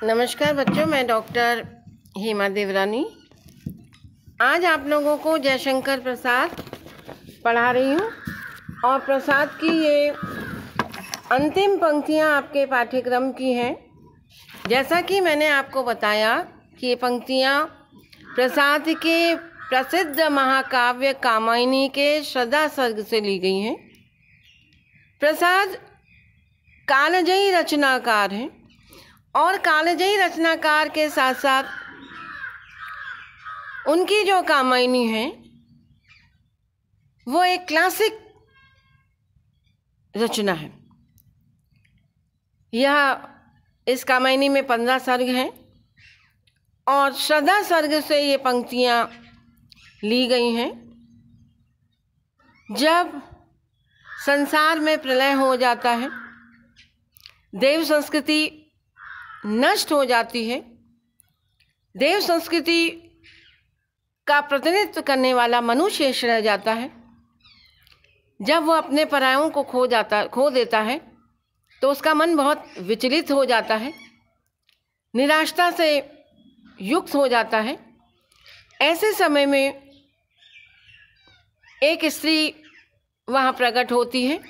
नमस्कार बच्चों, मैं डॉक्टर हेमा देवरानी आज आप लोगों को जयशंकर प्रसाद पढ़ा रही हूँ। और प्रसाद की ये अंतिम पंक्तियाँ आपके पाठ्यक्रम की हैं। जैसा कि मैंने आपको बताया कि ये पंक्तियाँ प्रसाद के प्रसिद्ध महाकाव्य कामायनी के श्रद्धा सर्ग से ली गई हैं। प्रसाद कालजयी रचनाकार हैं और कालजयी रचनाकार के साथ साथ उनकी जो कामायनी है वो एक क्लासिक रचना है। यह इस कामायनी में 15 सर्ग हैं और श्रद्धा सर्ग से ये पंक्तियाँ ली गई हैं। जब संसार में प्रलय हो जाता है, देव संस्कृति नष्ट हो जाती है, देव संस्कृति का प्रतिनिधित्व करने वाला मनुष्य शेष रह जाता है। जब वो अपने परायों को खो देता है तो उसका मन बहुत विचलित हो जाता है, निराशा से युक्त हो जाता है। ऐसे समय में एक स्त्री वहाँ प्रकट होती है,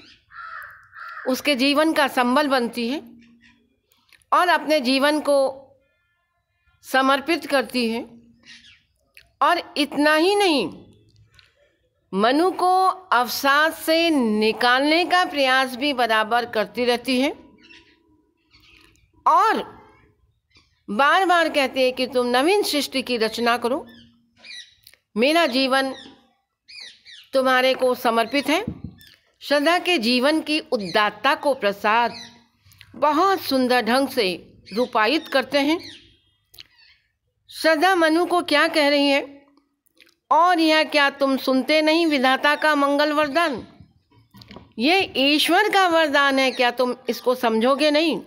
उसके जीवन का संबल बनती है और अपने जीवन को समर्पित करती है। और इतना ही नहीं, मनु को अवसाद से निकालने का प्रयास भी बराबर करती रहती है और बार बार कहती है कि तुम नवीन सृष्टि की रचना करो, मेरा जीवन तुम्हारे को समर्पित है। श्रद्धा के जीवन की उदात्तता को प्रसाद बहुत सुंदर ढंग से रूपायित करते हैं। श्रद्धा मनु को क्या कह रही है? और यह क्या तुम सुनते नहीं विधाता का मंगल वरदान? ये ईश्वर का वरदान है, क्या तुम इसको समझोगे नहीं?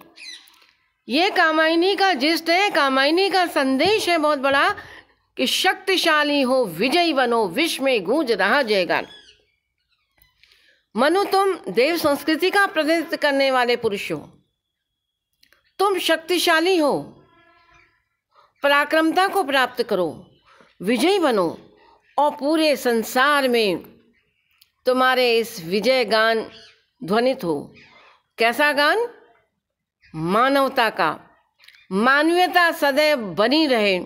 ये कामायनी का जिस्ट है, कामायनी का संदेश है बहुत बड़ा कि शक्तिशाली हो, विजयी बनो, विश्व में गूंज रहा जयगान। मनु, तुम देव संस्कृति का प्रतिनिधित्व करने वाले पुरुष हो, तुम शक्तिशाली हो, पराक्रमता को प्राप्त करो, विजयी बनो और पूरे संसार में तुम्हारे इस विजय गान ध्वनित हो। कैसा गान? मानवता का, मानवीयता सदैव बनी रहे,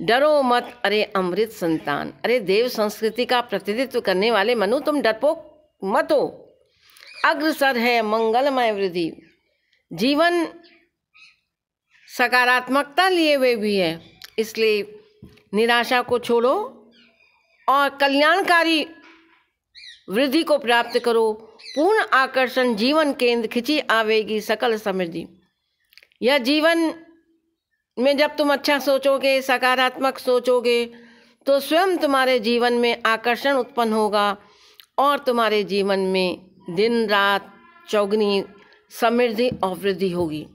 डरो मत अरे अमृत संतान। अरे देव संस्कृति का प्रतिनिधित्व करने वाले मनु, तुम डरपोक मत हो, अग्रसर है मंगलमय वृद्धि। जीवन सकारात्मकता लिए हुए भी है, इसलिए निराशा को छोड़ो और कल्याणकारी वृद्धि को प्राप्त करो। पूर्ण आकर्षण जीवन केंद्र खिंची आवेगी सकल समृद्धि। यह जीवन में जब तुम अच्छा सोचोगे, सकारात्मक सोचोगे, तो स्वयं तुम्हारे जीवन में आकर्षण उत्पन्न होगा और तुम्हारे जीवन में दिन रात चौगुनी समृद्धि और वृद्धि होगी।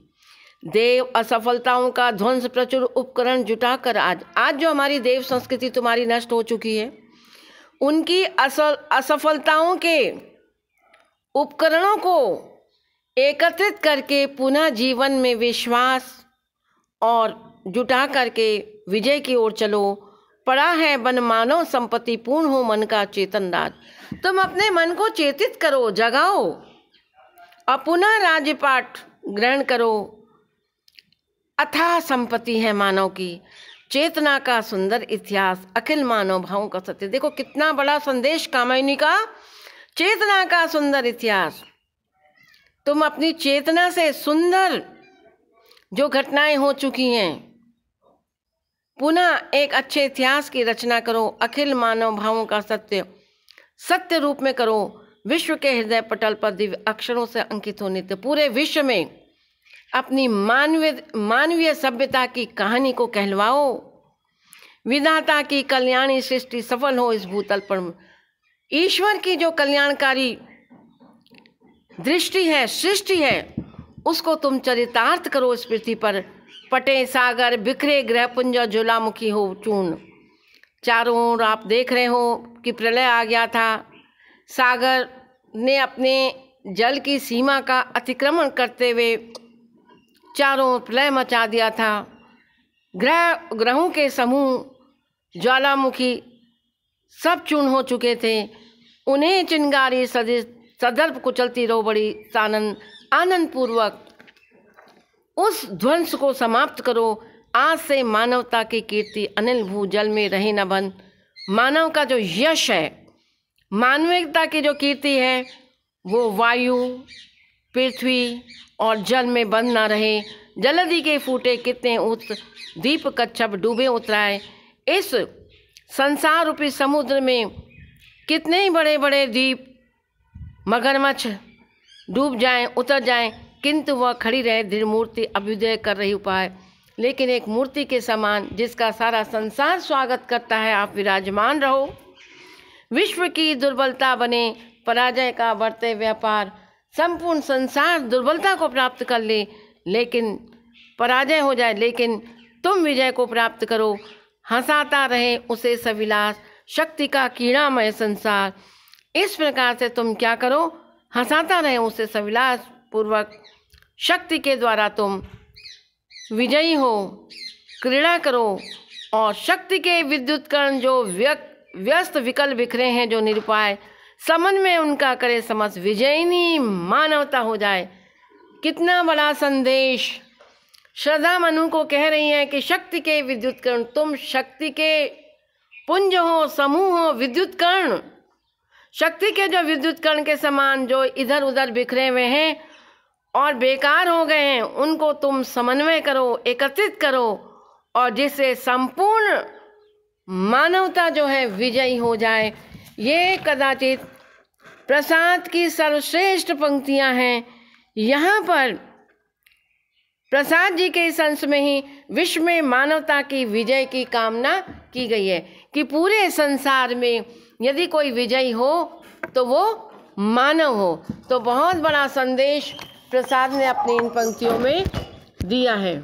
देव असफलताओं का ध्वंस प्रचुर उपकरण जुटाकर आज जो हमारी देव संस्कृति तुम्हारी नष्ट हो चुकी है, उनकी असफलताओं के उपकरणों को एकत्रित करके पुनः जीवन में विश्वास और जुटा करके विजय की ओर चलो। पड़ा है बन मानव संपत्ति, पूर्ण हो मन का चेतन राज। तुम अपने मन को चेतित करो, जगाओ और पुनः राज्यपाठ ग्रहण करो। अथाह संपत्ति है मानव की, चेतना का सुंदर इतिहास, अखिल मानव भावों का सत्य। देखो कितना बड़ा संदेश कामायनी का, चेतना का सुंदर इतिहास। तुम अपनी चेतना से सुंदर जो घटनाएं हो चुकी हैं, पुनः एक अच्छे इतिहास की रचना करो। अखिल मानव भावों का सत्य सत्य रूप में करो। विश्व के हृदय पटल पर दिव्य अक्षरों से अंकित होने से पूरे विश्व में अपनी मानवीय सभ्यता की कहानी को कहलवाओ। विधाता की कल्याणी सृष्टि सफल हो इस भूतल पर। ईश्वर की जो कल्याणकारी दृष्टि है, सृष्टि है, उसको तुम चरितार्थ करो इस पृथ्वी पर। पटे सागर, बिखरे ग्रह पुंज, ज्वालामुखी हो चूर्ण। चारों ओर आप देख रहे हो कि प्रलय आ गया था। सागर ने अपने जल की सीमा का अतिक्रमण करते हुए चारों ओर प्रलय मचा दिया था। ग्रहों के समूह ज्वालामुखी सब चूर्ण हो चुके थे। उन्हें चिंगारी सदर्भ कुचलती रहो बड़ी आनंद पूर्वक उस ध्वंस को समाप्त करो। आज से मानवता की कीर्ति अनिल भूजल में रहे न बंद। मानव का जो यश है, मानविकता की जो कीर्ति है, वो वायु, पृथ्वी और जल में बंद ना रहे। जलधि के फूटे कितने दीप कच्छप डूबे उतराए। इस संसार रूपी समुद्र में कितने ही बड़े बड़े द्वीप मगरमच्छ डूब जाएं, उतर जाएं, किंतु वह खड़ी रहे दृढ़ मूर्ति अभ्युदय कर रही उपाय। लेकिन एक मूर्ति के समान जिसका सारा संसार स्वागत करता है, आप विराजमान रहो। विश्व की दुर्बलता बने पराजय का बढ़ते व्यापार। संपूर्ण संसार दुर्बलता को प्राप्त कर ले, लेकिन पराजय हो जाए, लेकिन तुम विजय को प्राप्त करो। हंसाता रहे उसे सविलास, शक्ति का कीड़ामय संसार। इस प्रकार से तुम क्या करो, हंसाता रहे उसे सविलास पूर्वक, शक्ति के द्वारा तुम विजयी हो, क्रीड़ा करो। और शक्ति के विद्युत कण जो व्यस्त विकल बिखरे हैं, जो निरुपाय, समन्वय उनका करे समस्त, विजयिनी मानवता हो जाए। कितना बड़ा संदेश श्रद्धा मनु को कह रही है कि शक्ति के विद्युत कण, तुम शक्ति के पुंज हो, समूह हो, विद्युत कण, शक्ति के जो विद्युत कण के समान जो इधर उधर बिखरे हुए हैं और बेकार हो गए हैं, उनको तुम समन्वय करो, एकत्रित करो, और जिससे संपूर्ण मानवता जो है विजयी हो जाए। ये कदाचित प्रसाद की सर्वश्रेष्ठ पंक्तियां हैं। यहाँ पर प्रसाद जी के इस अंश में ही विश्व में मानवता की विजय की कामना की गई है कि पूरे संसार में यदि कोई विजयी हो तो वो मानव हो। तो बहुत बड़ा संदेश प्रसाद ने अपनी इन पंक्तियों में दिया है।